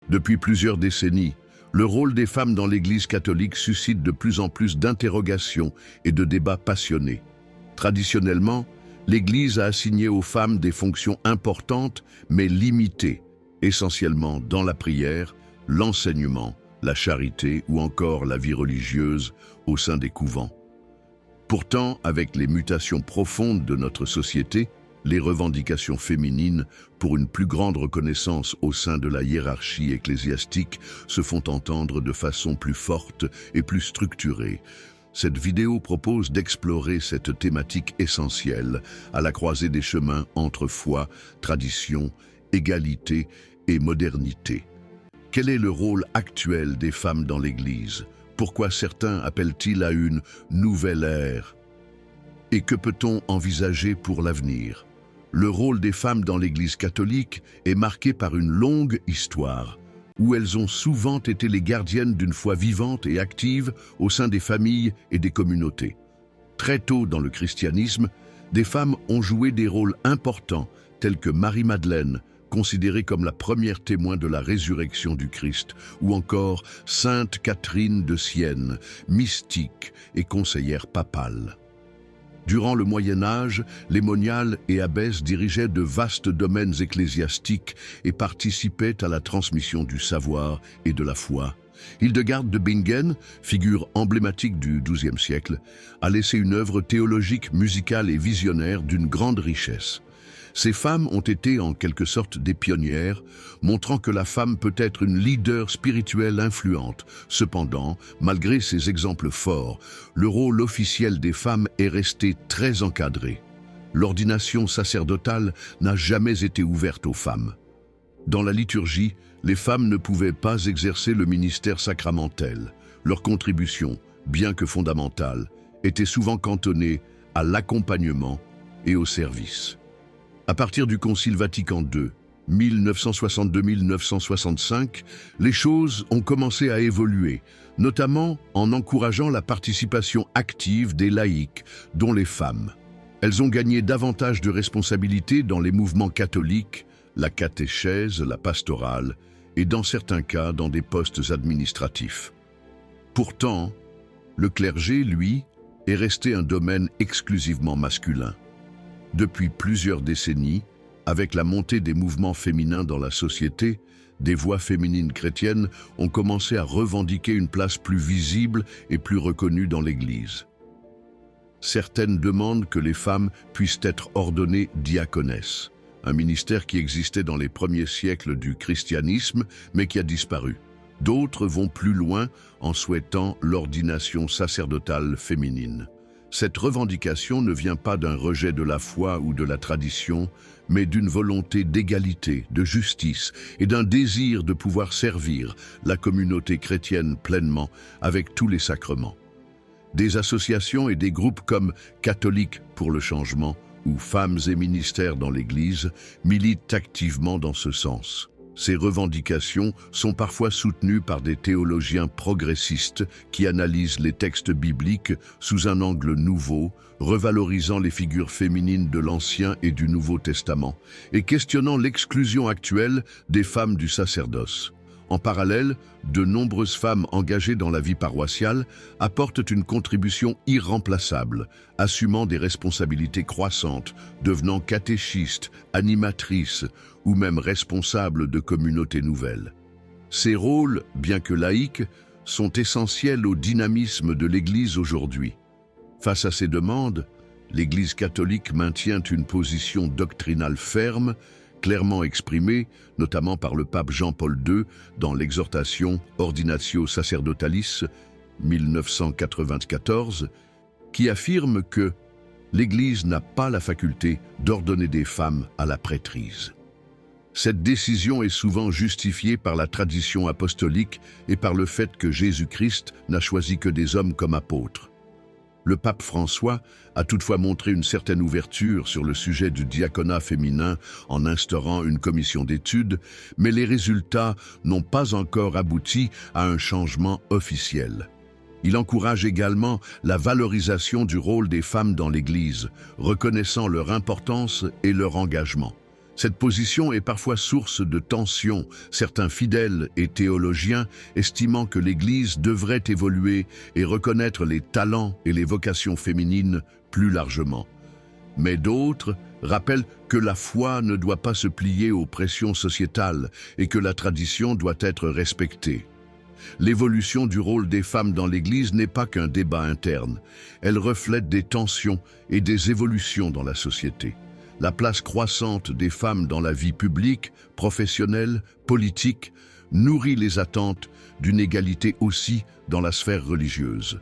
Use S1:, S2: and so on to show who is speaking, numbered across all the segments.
S1: Depuis plusieurs décennies, le rôle des femmes dans l'Église catholique suscite de plus en plus d'interrogations et de débats passionnés. Traditionnellement, l'Église a assigné aux femmes des fonctions importantes mais limitées, essentiellement dans la prière, l'enseignement, la charité ou encore la vie religieuse au sein des couvents. Pourtant, avec les mutations profondes de notre société, les revendications féminines pour une plus grande reconnaissance au sein de la hiérarchie ecclésiastique se font entendre de façon plus forte et plus structurée. Cette vidéo propose d'explorer cette thématique essentielle à la croisée des chemins entre foi, tradition, égalité et modernité. Quel est le rôle actuel des femmes dans l'Église? Pourquoi certains appellent-ils à une nouvelle ère? Et que peut-on envisager pour l'avenir? Le rôle des femmes dans l'Église catholique est marqué par une longue histoire, où elles ont souvent été les gardiennes d'une foi vivante et active au sein des familles et des communautés. Très tôt dans le christianisme, des femmes ont joué des rôles importants, tels que Marie-Madeleine, considérée comme la première témoin de la résurrection du Christ, ou encore Sainte Catherine de Sienne, mystique et conseillère papale. Durant le Moyen-Âge, les moniales et abbesses dirigeaient de vastes domaines ecclésiastiques et participaient à la transmission du savoir et de la foi. Hildegarde de Bingen, figure emblématique du XIIe siècle, a laissé une œuvre théologique, musicale et visionnaire d'une grande richesse. Ces femmes ont été en quelque sorte des pionnières, montrant que la femme peut être une leader spirituelle influente. Cependant, malgré ces exemples forts, le rôle officiel des femmes est resté très encadré. L'ordination sacerdotale n'a jamais été ouverte aux femmes. Dans la liturgie, les femmes ne pouvaient pas exercer le ministère sacramentel. Leur contribution, bien que fondamentale, était souvent cantonnée à l'accompagnement et au service. À partir du Concile Vatican II, 1962-1965, les choses ont commencé à évoluer, notamment en encourageant la participation active des laïcs, dont les femmes. Elles ont gagné davantage de responsabilités dans les mouvements catholiques, la catéchèse, la pastorale, et dans certains cas dans des postes administratifs. Pourtant, le clergé, lui, est resté un domaine exclusivement masculin. Depuis plusieurs décennies, avec la montée des mouvements féminins dans la société, des voix féminines chrétiennes ont commencé à revendiquer une place plus visible et plus reconnue dans l'Église. Certaines demandent que les femmes puissent être ordonnées diaconesses, un ministère qui existait dans les premiers siècles du christianisme, mais qui a disparu. D'autres vont plus loin en souhaitant l'ordination sacerdotale féminine. Cette revendication ne vient pas d'un rejet de la foi ou de la tradition, mais d'une volonté d'égalité, de justice et d'un désir de pouvoir servir la communauté chrétienne pleinement avec tous les sacrements. Des associations et des groupes comme Catholiques pour le changement ou Femmes et ministères dans l'Église militent activement dans ce sens. Ces revendications sont parfois soutenues par des théologiens progressistes qui analysent les textes bibliques sous un angle nouveau, revalorisant les figures féminines de l'Ancien et du Nouveau Testament, et questionnant l'exclusion actuelle des femmes du sacerdoce. En parallèle, de nombreuses femmes engagées dans la vie paroissiale apportent une contribution irremplaçable, assumant des responsabilités croissantes, devenant catéchistes, animatrices ou même responsables de communautés nouvelles. Ces rôles, bien que laïques, sont essentiels au dynamisme de l'Église aujourd'hui. Face à ces demandes, l'Église catholique maintient une position doctrinale ferme, clairement exprimée, notamment par le pape Jean-Paul II dans l'exhortation Ordinatio Sacerdotalis 1994, qui affirme que l'Église n'a pas la faculté d'ordonner des femmes à la prêtrise. Cette décision est souvent justifiée par la tradition apostolique et par le fait que Jésus-Christ n'a choisi que des hommes comme apôtres. Le pape François a toutefois montré une certaine ouverture sur le sujet du diaconat féminin en instaurant une commission d'études, mais les résultats n'ont pas encore abouti à un changement officiel. Il encourage également la valorisation du rôle des femmes dans l'Église, reconnaissant leur importance et leur engagement. Cette position est parfois source de tensions, certains fidèles et théologiens estimant que l'Église devrait évoluer et reconnaître les talents et les vocations féminines plus largement. Mais d'autres rappellent que la foi ne doit pas se plier aux pressions sociétales et que la tradition doit être respectée. L'évolution du rôle des femmes dans l'Église n'est pas qu'un débat interne. Elle reflète des tensions et des évolutions dans la société. La place croissante des femmes dans la vie publique, professionnelle, politique, nourrit les attentes d'une égalité aussi dans la sphère religieuse.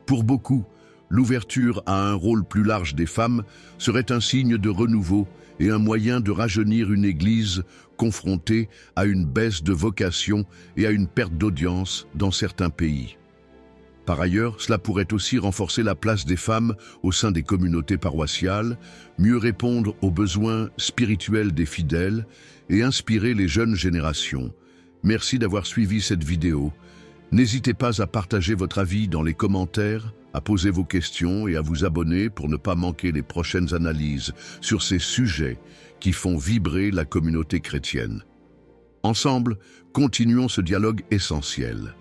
S1: Pour beaucoup, l'ouverture à un rôle plus large des femmes serait un signe de renouveau et un moyen de rajeunir une Église confrontée à une baisse de vocation et à une perte d'audience dans certains pays. Par ailleurs, cela pourrait aussi renforcer la place des femmes au sein des communautés paroissiales, mieux répondre aux besoins spirituels des fidèles et inspirer les jeunes générations. Merci d'avoir suivi cette vidéo. N'hésitez pas à partager votre avis dans les commentaires, à poser vos questions et à vous abonner pour ne pas manquer les prochaines analyses sur ces sujets qui font vibrer la communauté chrétienne. Ensemble, continuons ce dialogue essentiel.